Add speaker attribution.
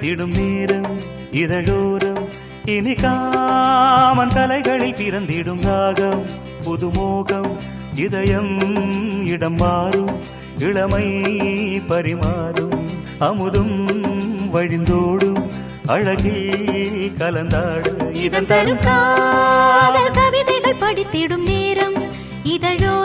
Speaker 1: படித்திடும் நேரம் இதழோரம் இனி காமன் கலைகளில் பிறந்திடும் ராகம் புதுமோகம் இதயம் இடம் மாறும் இளமை பரிமாறும் அமுதும் வழிந்தோடும் அழகில் கலந்தாடு
Speaker 2: இதன் தரும் காதல் கவிதைகள் படித்திடும் நேரம் இதழோ